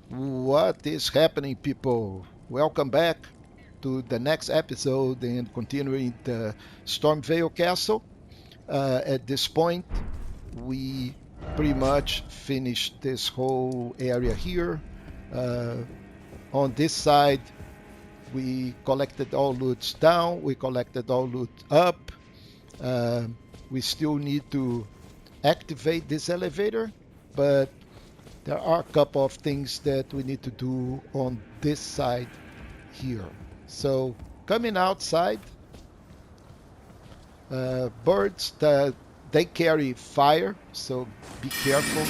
What is happening, people? Welcome back to the next episode and continuing the Stormveil Castle. At this point, we pretty much finished this whole area here. Uh, on this side, we collected all loots down, we collected all loot up. Uh, we still need to activate this elevator, but there are a couple of things that we need to do on this side here. So coming outside, birds that they carry fire, so be careful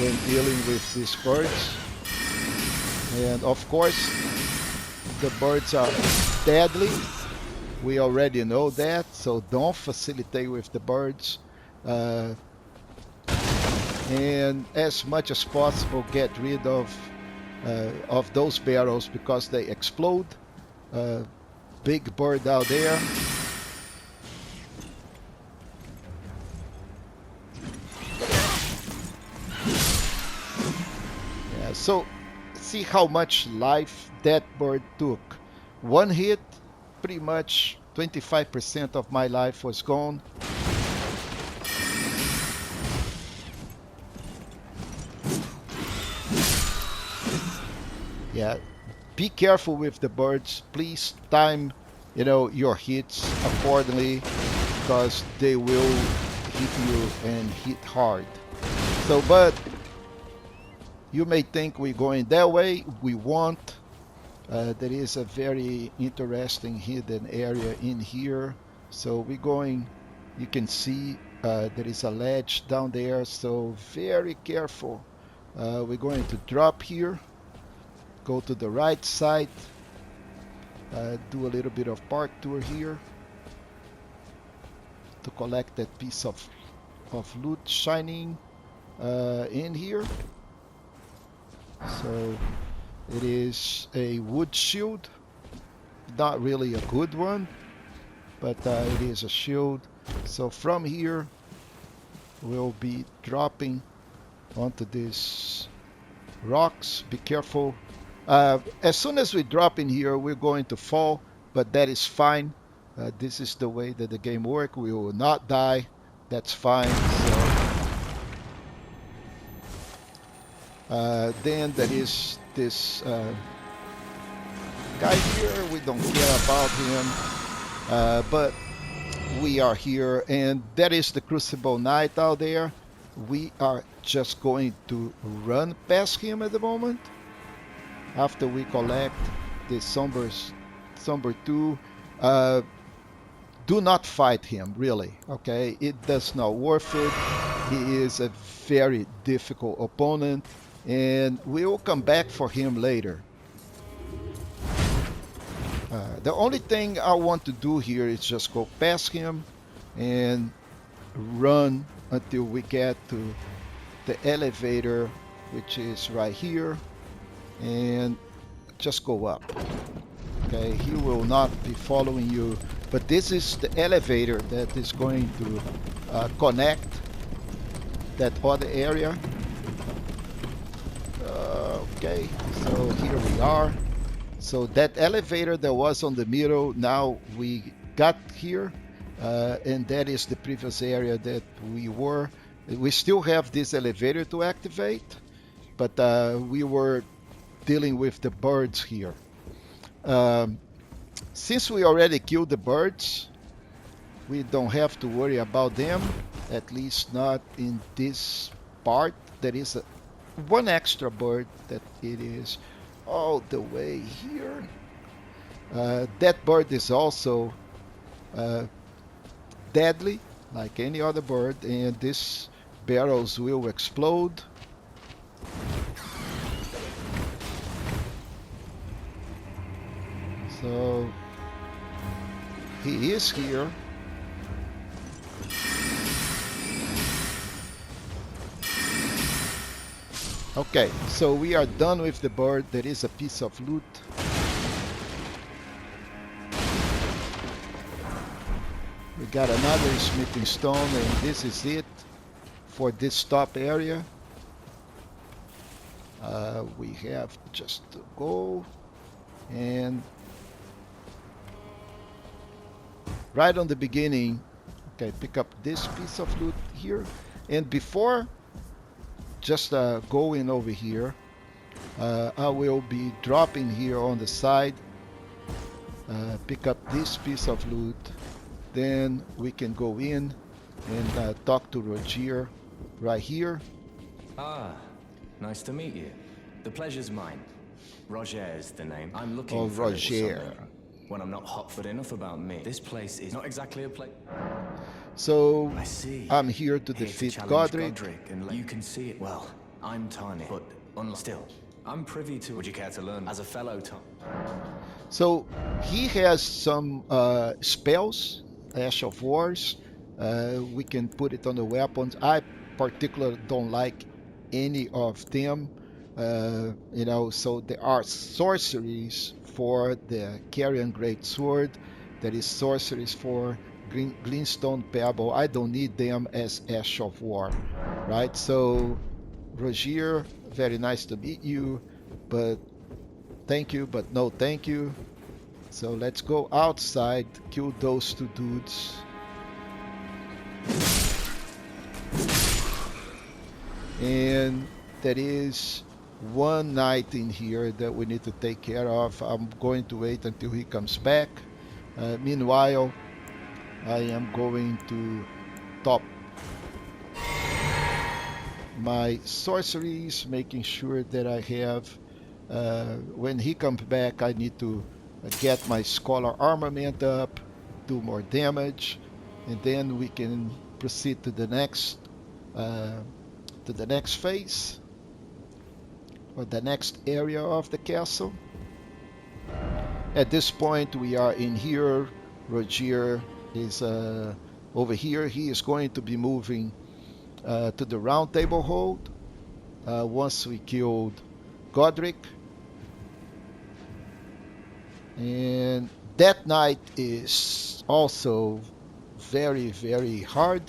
when dealing with these birds. And of course, the birds are deadly. We already know that, so don't facilitate with the birds. Uh, and as much as possible, get rid of those barrels because they explode. Big bird out there. Yeah, so see how much life that bird took. One hit, pretty much 25% of my life was gone. Yeah, be careful with the birds. Please time, your hits accordingly because they will hit you and hit hard. So, but you may think we're going that way. We won't. There is a very interesting hidden area in here. So we're going, you can see there is a ledge down there. So very careful. We're going to drop here, go to the right side, do a little bit of park tour here to collect that piece of loot shining in here. So it is a wood shield, not really a good one, but it is a shield. So from here, we'll be dropping onto these rocks. Be careful. As soon as we drop in here, we're going to fall, but that is fine. This is the way that the game works. We will not die. That's fine. So then there is this guy here. We don't care about him, but we are here, and that is the Crucible Knight out there. We are just going to run past him at the moment after we collect the Somber 2. Do not fight him, really, okay? It does not worth it. He is a very difficult opponent, and we will come back for him later. The only thing I want to do here is just go past him and run until we get to the elevator, which is right here, and just go up. Okay, he will not be following you, but this is the elevator that is going to connect that other area. Okay, so here we are. So that elevator that was on the middle, now we got here, and that is the previous area that we were. We still have this elevator to activate, but we were dealing with the birds here. Since we already killed the birds, we don't have to worry about them, at least not in this part. There is one extra bird that it is all the way here. That bird is also deadly, like any other bird, and these barrels will explode. So he is here. Okay, so we are done with the bird. There is a piece of loot. We got another smithing stone, and this is it for this top area. We have just to go and right on the beginning, okay, pick up this piece of loot here. And before just going over here, I will be dropping here on the side, pick up this piece of loot. Then we can go in and talk to Roger right here. Ah, nice to meet you. The pleasure's mine. Roger is the name. I'm looking Oh, for a little Roger. something. When I'm not hot-foot enough about me, this place is not exactly a place. So I see. I'm here to Here defeat challenge Godric. and you can see it. Well, I'm tiny, but still, I'm privy to. Would you care to learn as a fellow So he has some spells, Ash of Wars. We can put it on the weapons. I particularly don't like any of them. So there are sorceries for the Carrion Great Sword. There is sorceries for Glintstone Pebble. I don't need them as Ash of War, right? So Rogier, very nice to meet you, but thank you, but no thank you. So let's go outside, kill those two dudes. And there is one knight in here that we need to take care of. I'm going to wait until he comes back. Meanwhile, I am going to top my sorceries, making sure that I have, when he comes back, I need to get my scholar armament up, do more damage, and then we can proceed to the next phase or the next area of the castle. At this point, we are in here. Rogier is over here. He is going to be moving to the round table hold once we killed Godric. And that night is also very, very hard,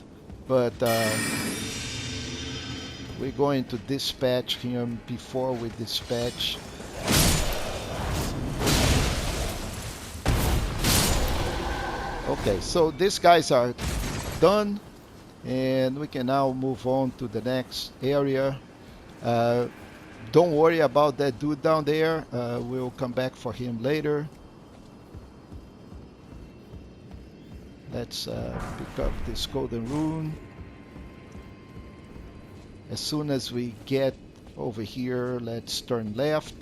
but we're going to dispatch him before we dispatch. Okay, so these guys are done, and we can now move on to the next area. Don't worry about that dude down there. We'll come back for him later. Let's pick up this golden rune. As soon as we get over here, let's turn left,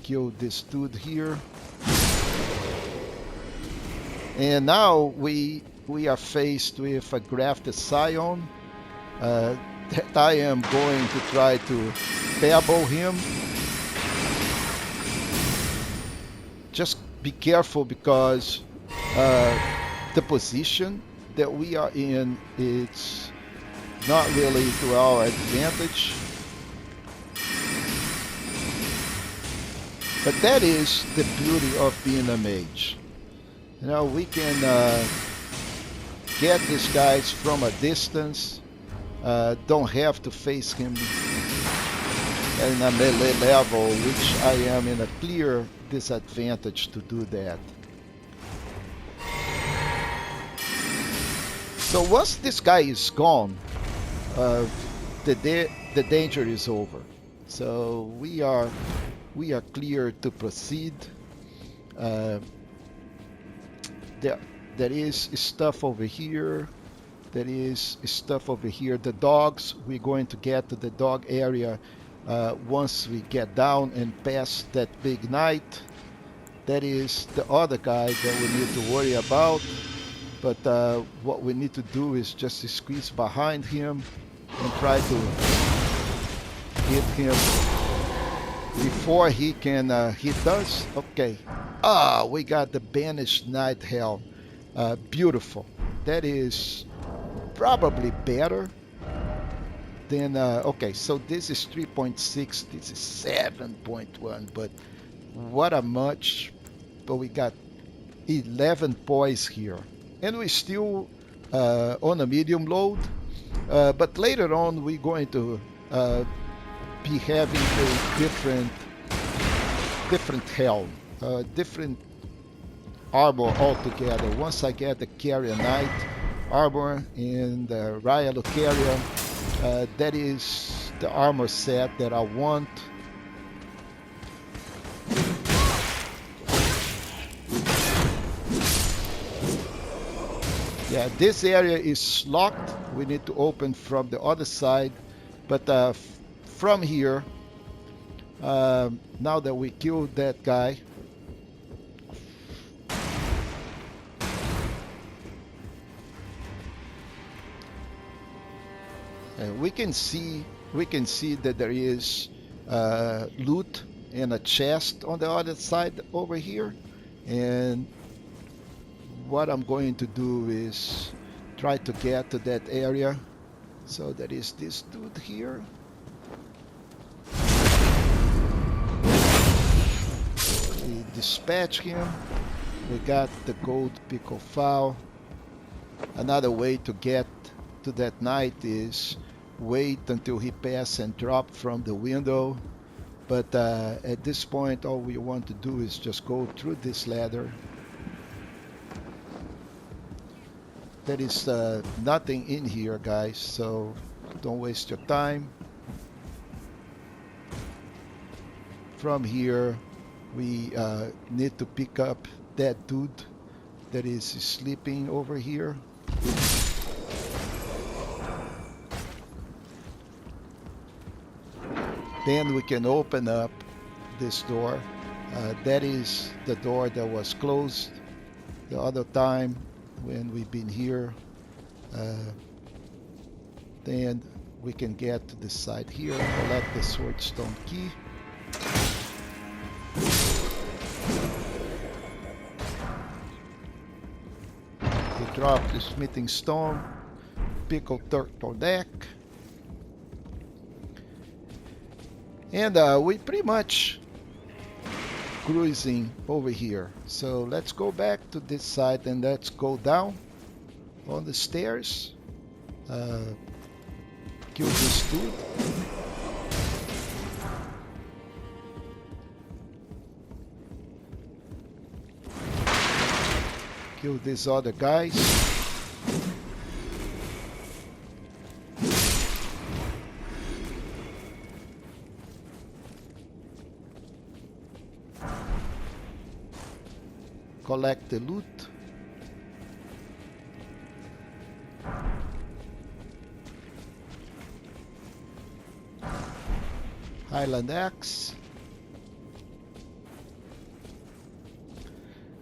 kill this dude here. And now we are faced with a grafted scion that I am going to try to pebble him. Just be careful because the position that we are in, it's not really to our advantage. But that is the beauty of being a mage. You know, we can get these guys from a distance. Don't have to face him in a melee level, which I am in a clear disadvantage to do that. So once this guy is gone, the danger is over. So we are clear to proceed. There is stuff over here. There is stuff over here. The dogs, we're going to get to the dog area once we get down and past that big knight. That is the other guy that we need to worry about. But what we need to do is just squeeze behind him and try to hit him before he can hit us. Okay. We got the banished knight helm. Beautiful. That is probably better than okay, so this is 3.6, this is 7.1, but what a much. But we got 11 poise here, and we're still on a medium load, but later on we're going to be having a different helm, different armor altogether. Once I get the Carrier Knight armor and the Raya Carrier, that is the armor set that I want. Yeah, this area is locked. We need to open from the other side, but from here, now that we killed that guy, we can see that there is loot and a chest on the other side over here, and what I'm going to do is try to get to that area. So there is this dude here. We dispatch him. We got the gold pickle fowl. Another way to get to that knight is wait until he passes and drop from the window. But at this point, all we want to do is just go through this ladder. There is nothing in here, guys, so don't waste your time. From here, we need to pick up that dude that is sleeping over here. Then we can open up this door. That is the door that was closed the other time when we've been here. Then we can get to the side here, collect the swordstone key. We drop the smithing stone, pickle turtle neck, and we pretty much cruising over here. So let's go back to this side and let's go down on the stairs. Kill this dude. Kill these other guys. Collect the loot. Highland axe.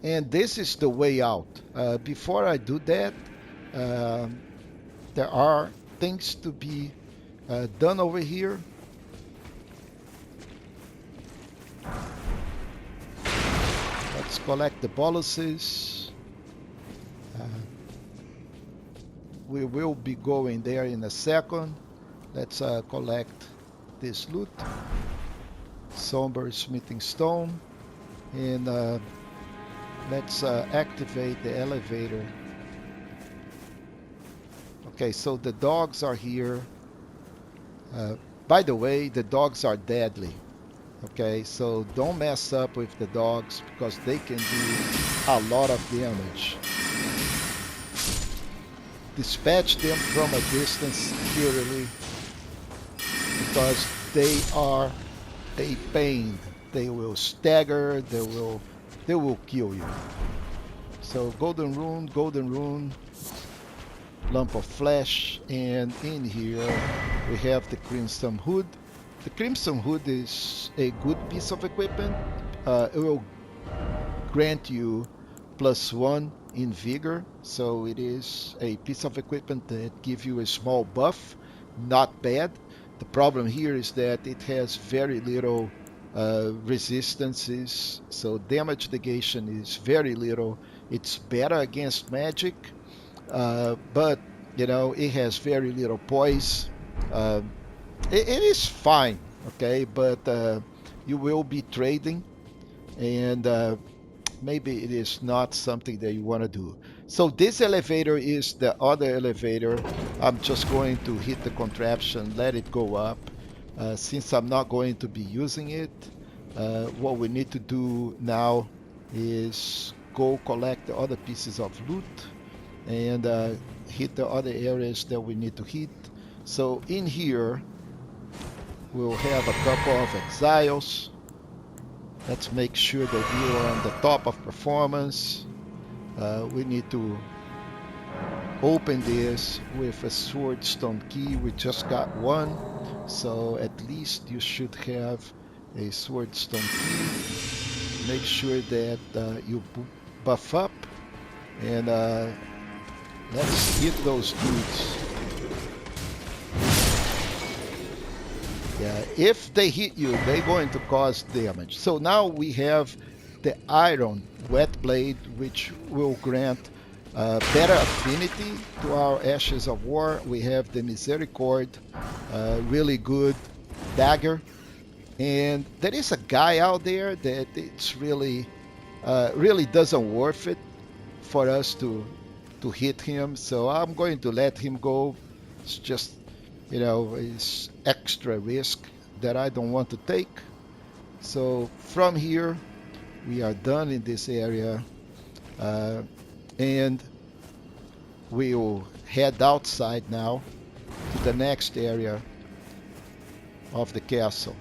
And this is the way out. Before I do that, there are things to be done over here. Let's collect the boluses. We will be going there in a second. Let's collect this loot. Somber smithing stone. And let's activate the elevator. Okay, so the dogs are here. By the way, the dogs are deadly. Okay, so don't mess up with the dogs because they can do a lot of damage. Dispatch them from a distance securely because they are a pain. They will stagger, they will kill you. So golden rune, lump of flesh, and in here we have the crimson hood. The crimson hood is a good piece of equipment. It will grant you +1 in vigor, so it is a piece of equipment that gives you a small buff. Not bad. The problem here is that it has very little resistances, so damage negation is very little. It's better against magic, but you know, it has very little poise. It is fine, okay, but you will be trading, and maybe it is not something that you want to do. So this elevator is the other elevator. I'm just going to hit the contraption, let it go up. Since I'm not going to be using it, what we need to do now is go collect the other pieces of loot and hit the other areas that we need to hit. So in here, we'll have a couple of exiles. Let's make sure that we are on the top of performance. We need to open this with a swordstone key. We just got one, so at least you should have a swordstone key. Make sure that you buff up, and let's hit those dudes. Yeah, if they hit you, they're going to cause damage. So now we have the iron wet blade, which will grant better affinity to our Ashes of War. We have the Misericord, really good dagger. And there is a guy out there that it's really doesn't worth it for us to hit him. So I'm going to let him go. It's just, it's extra risk that I don't want to take. So from here, we are done in this area, and we'll head outside now to the next area of the castle.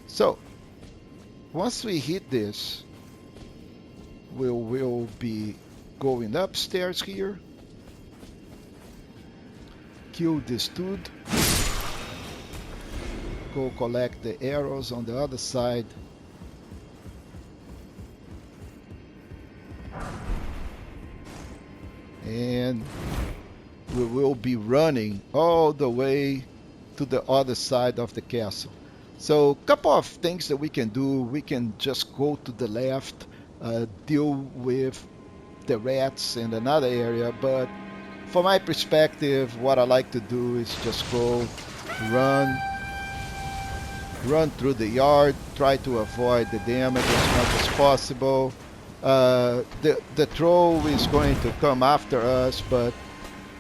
So once we hit this, we'll be going upstairs here. Kill this dude. Go collect the arrows on the other side. And we will be running all the way to the other side of the castle. So a couple of things that we can do. We can just go to the left, deal with the rats in another area, but from my perspective, what I like to do is just go run through the yard, try to avoid the damage as much as possible. The troll is going to come after us, but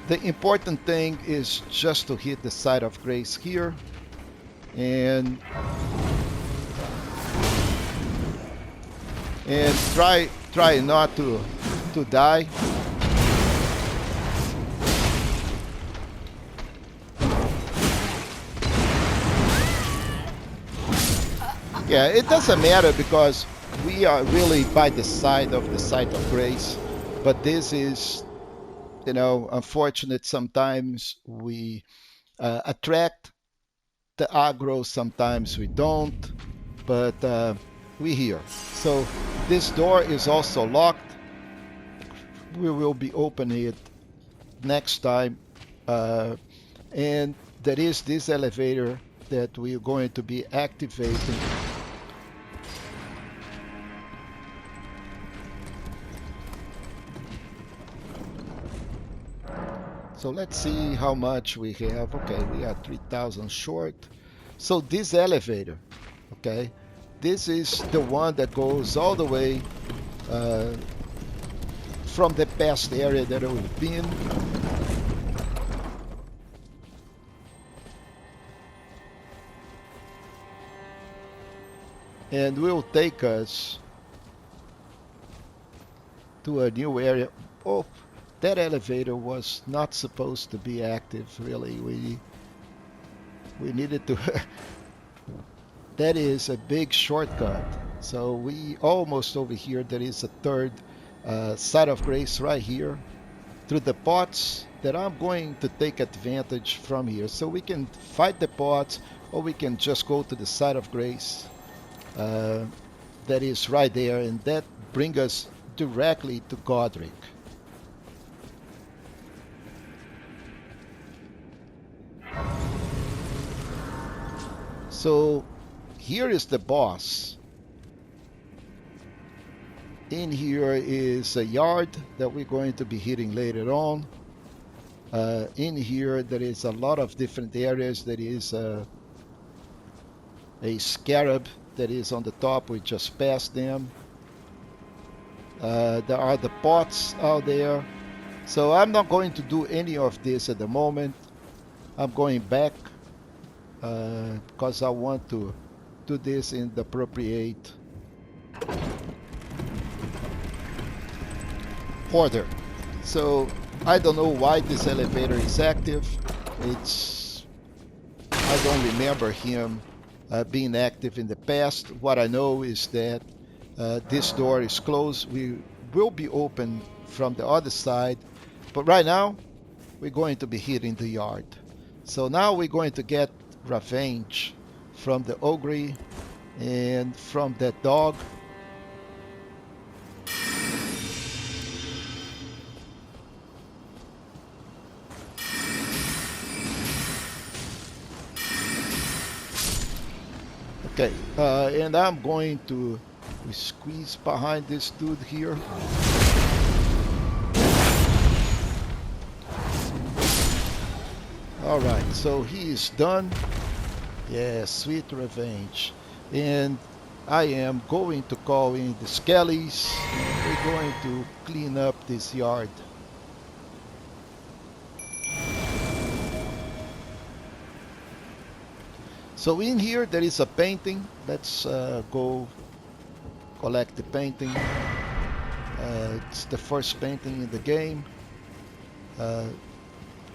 the important thing is just to hit the site of grace here and try not to die. Yeah, it doesn't matter because we are really by the side of the site of grace, but this is, unfortunate. Sometimes we attract the aggro, sometimes we don't, but we're here. So this door is also locked. We will be opening it next time, and there is this elevator that we're going to be activating. So let's see how much we have. Okay, we are 3,000 short. So this elevator, okay, this is the one that goes all the way from the past area that we've been. And will take us to a new area. Oh, that elevator was not supposed to be active, really. We needed to. That is a big shortcut. So we almost over here. There is a third site of grace right here through the pots that I'm going to take advantage from here. So we can fight the pots, or we can just go to the site of grace that is right there, and that brings us directly to Godric. So here is the boss. In here is a yard that we're going to be hitting later on. In here there is a lot of different areas. There is a scarab that is on the top. We just passed them. There are the pots out there. So I'm not going to do any of this at the moment. I'm going back because I want to do this in the appropriate order. So I don't know why this elevator is active. I don't remember him being active in the past. What I know is that this door is closed. We will be open from the other side, but right now we're going to be hitting the yard. So now we're going to get revenge from the ogre and from that dog. Okay, and I'm going to squeeze behind this dude here. All right, so he is done. Yeah, sweet revenge. And I am going to call in the skellies. We're going to clean up this yard. So in here there is a painting. Let's go collect the painting. It's the first painting in the game.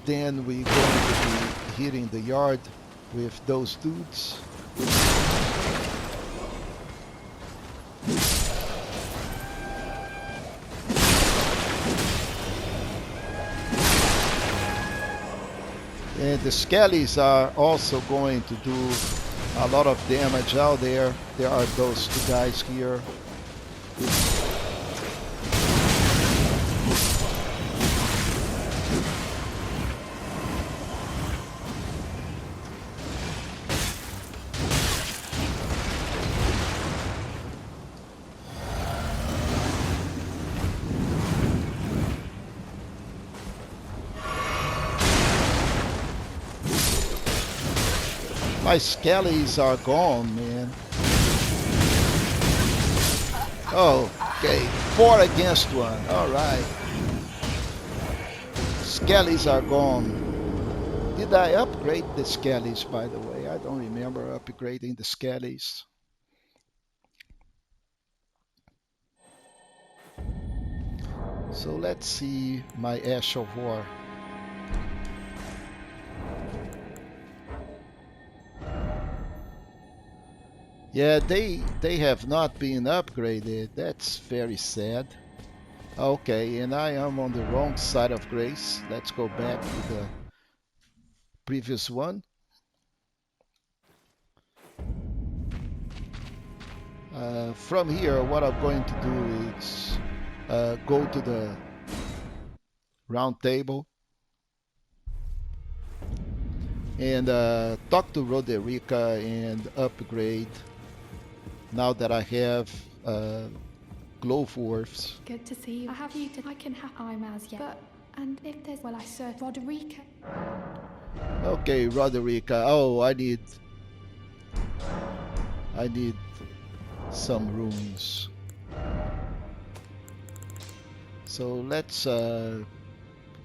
Then we're going to be hitting the yard with those dudes. And the skellies are also going to do a lot of damage out there. There are those two guys here. My skellies are gone, man. Oh, okay. 4 against 1. All right. Skellies are gone. Did I upgrade the skellies, by the way? I don't remember upgrading the skellies. So let's see my Ash of War. Yeah, they have not been upgraded. That's very sad. Okay, and I am on the wrong side of grace. Let's go back to the previous one. From here, what I'm going to do is go to the round table and talk to Roderica and upgrade now that I have Glowforce. Good to see you. I have you to. I can have I'm as yet. But and if there's well, I serve Roderica. Okay, Roderica. Oh, I need some runes. So let's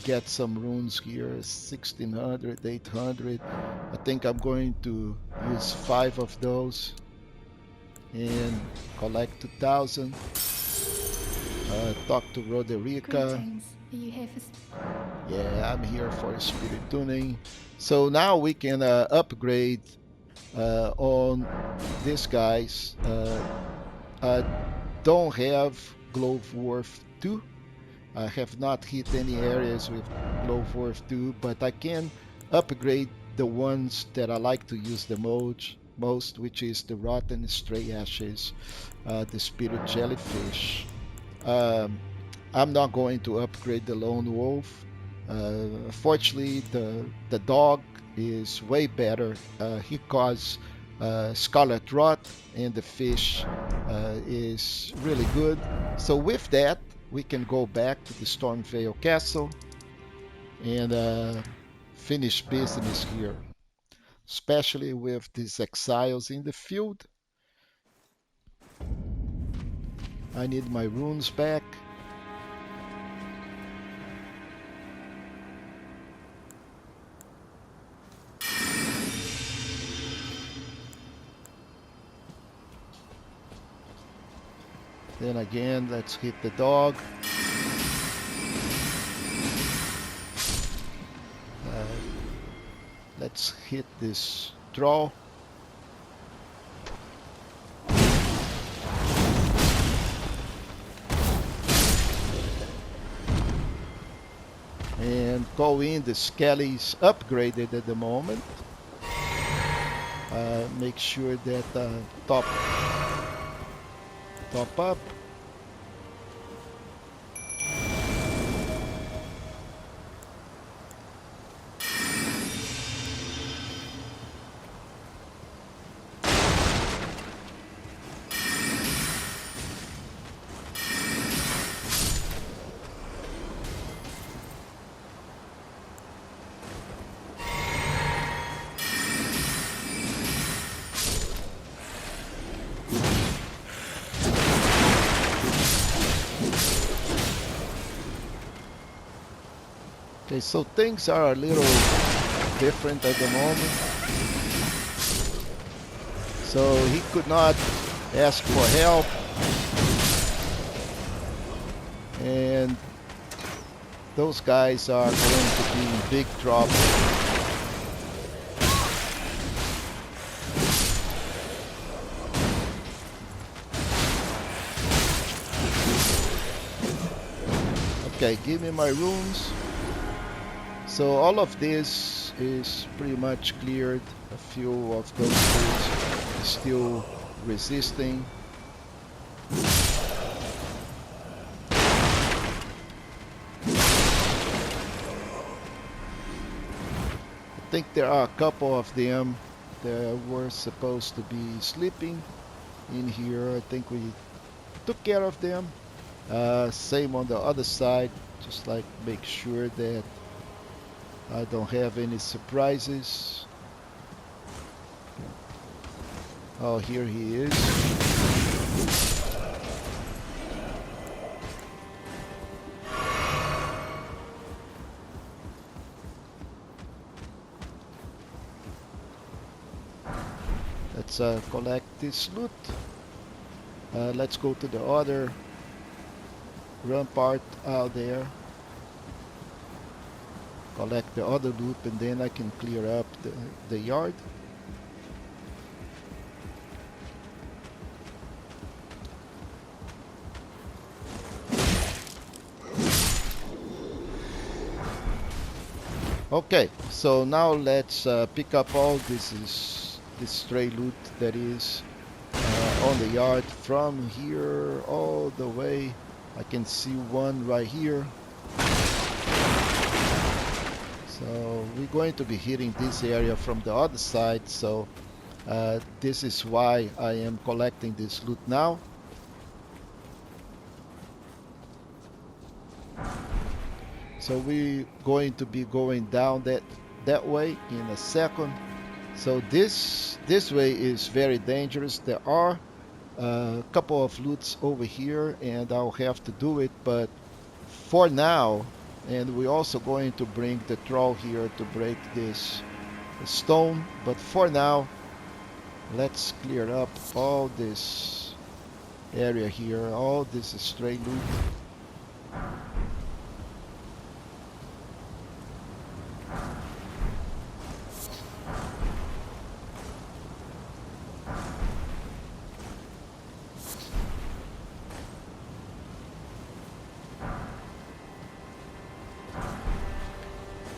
get some runes here. 1600, 800. I think I'm going to use 5 of those and collect 2000. Talk to Roderica. Greetings. Are you here for? Yeah, I'm here for spirit tuning. So now we can upgrade on these guys. I don't have Glowforce 2. I have not hit any areas with Glowforce 2, but I can upgrade the ones that I like to use the most, which is the Rotten Stray Ashes, the Spirit Jellyfish. I'm not going to upgrade the Lone Wolf. Fortunately, the dog is way better. He caused Scarlet Rot, and the fish is really good. So with that, we can go back to the Stormveil Castle and finish business here, especially with these exiles in the field. I need my runes back. Then again, let's hit the dog. Let's hit this troll. And go in, the Skelly's upgraded at the moment. Make sure that top up. Okay, so things are a little different at the moment. So he could not ask for help. And those guys are going to be in big trouble. Okay, give me my runes. So all of this is pretty much cleared. A few of those things still resisting. I think there are a couple of them that were supposed to be sleeping in here. I think we took care of them. Same on the other side, just like make sure that I don't have any surprises. Oh, here he is. Let's collect this loot. Let's go to the other rampart out there. Collect the other loot, and then I can clear up the yard. Okay, so now let's pick up all this stray loot that is on the yard from here all the way. I can see one right here. So we're going to be hitting this area from the other side, so this is why I am collecting this loot now. So we're going to be going down that way in a second. So this way is very dangerous. There are a couple of loots over here, and I'll have to do it, but for now, and we're also going to bring the troll here to break this stone, but for now, let's clear up all this area here, all this stray loot.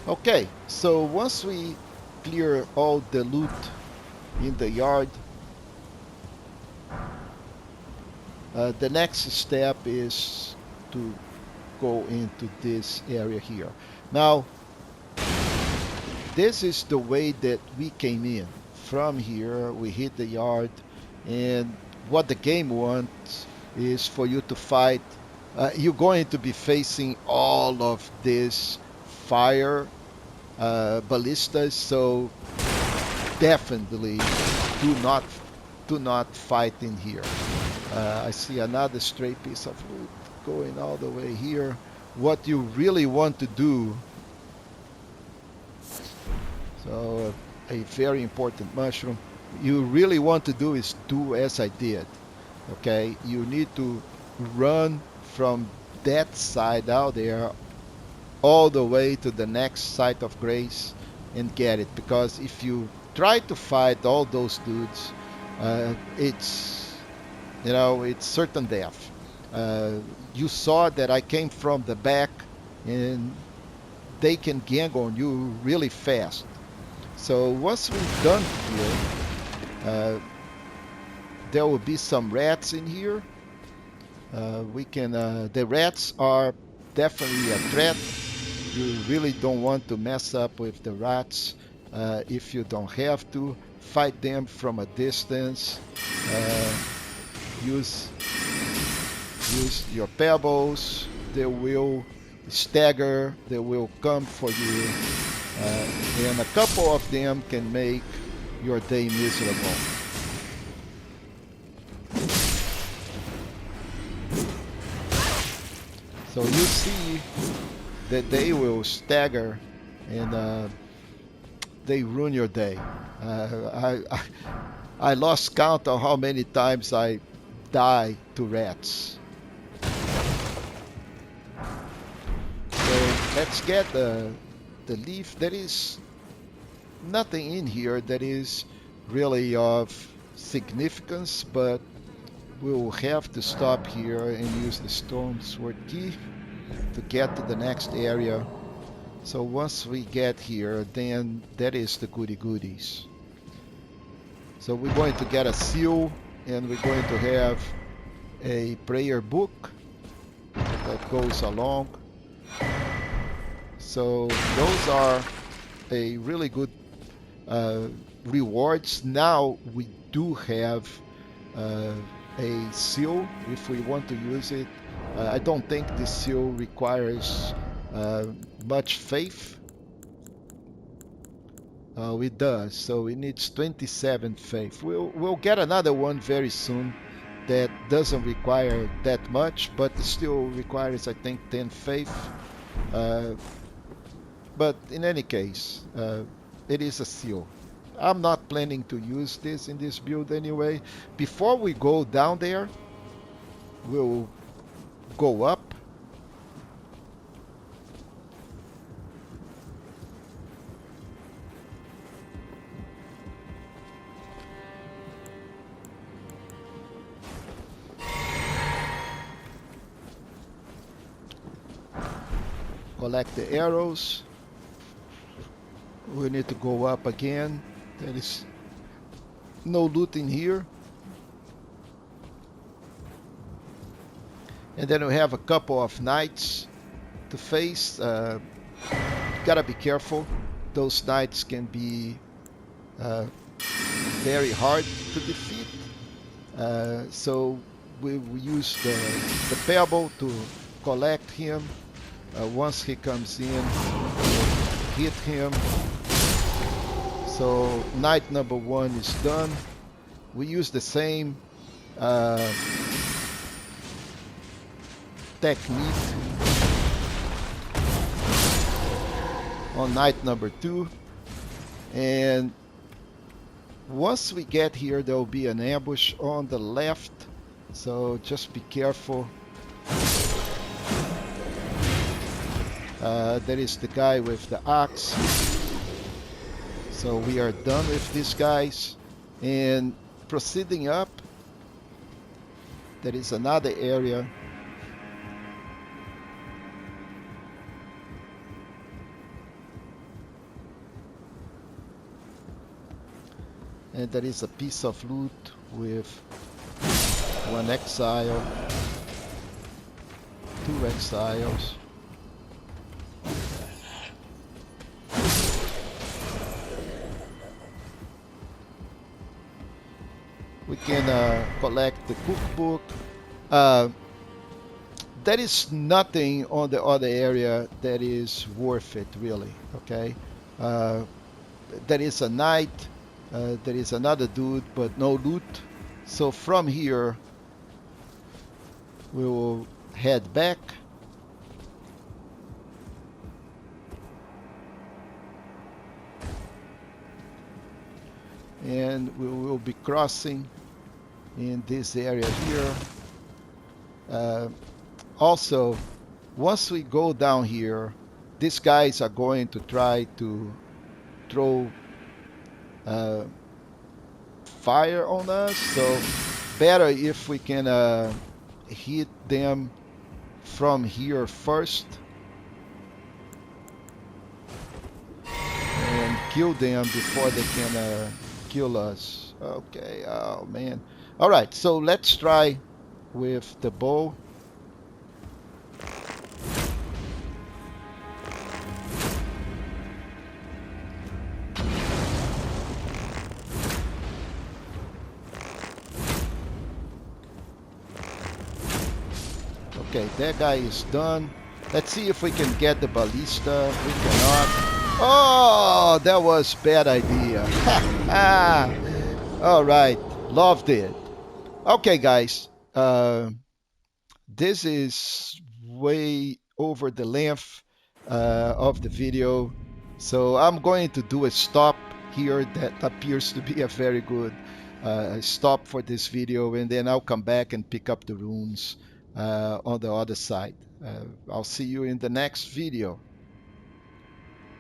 Okay, so once we clear all the loot in the yard, the next step is to go into this area here. Now, this is the way that we came in. From here, we hit the yard, and what the game wants is for you to fight. You're going to be facing all of this fire ballistas, so definitely do not fight in here. I see another stray piece of loot going all the way here. What you really want to do, so a very important mushroom, you really want to do is do as I did. Okay, you need to run from that side out there all the way to the next site of grace and get it. Because if you try to fight all those dudes, it's it's certain death. You saw that I came from the back, and they can gang on you really fast. So once we're done here, there will be some rats in here. We can. The rats are definitely a threat. You really don't want to mess up with the rats if you don't have to. Fight them from a distance. Use your pebbles. They will stagger. They will come for you, and a couple of them can make your day miserable. So you see that they will stagger and they ruin your day. I lost count of how many times I die to rats. So let's get the leaf. There is nothing in here that is really of significance, but we'll have to stop here and use the storm sword key to get to the next area. So once we get here, then that is the goody goodies. So we're going to get a seal, and we're going to have a prayer book that goes along. So those are a really good rewards. Now we do have a seal if we want to use it. I don't think this seal requires much faith. It does, so it needs 27 faith. We'll get another one very soon that doesn't require that much, but it still requires, I think, 10 faith. But in any case, it is a seal. I'm not planning to use this in this build anyway. Before we go down there, we'll go up. Collect the arrows. We need to go up again. There is no loot in here. And then we have a couple of knights to face. Gotta be careful. Those knights can be very hard to defeat. So we use the pebble to collect him. Once he comes in, we'll hit him. So knight number 1 is done. We use the same technique on knight number 2. And once we get here, there will be an ambush on the left. So just be careful. There is the guy with the axe. So we are done with these guys. And proceeding up, there is another area. And there is a piece of loot with 1 exile, 2 exiles. We can collect the cookbook. There is nothing on the other area that is worth it, really. Okay, there is a knight, there is another dude, but no loot. So from here, we will head back. And we will be crossing in this area here. Uh, Also, once we go down here, these guys are going to try to throw uh, fire on us. So better if we can hit them from here first and kill them before they can kill us. Okay, oh man. All right, so let's try with the bow. Okay, that guy is done. Let's see if we can get the ballista. We cannot. Oh, that was bad idea. All right, loved it. Okay, guys. This is way over the length of the video. So I'm going to do a stop here. That appears to be a very good stop for this video. And then I'll come back and pick up the runes on the other side. I'll see you in the next video.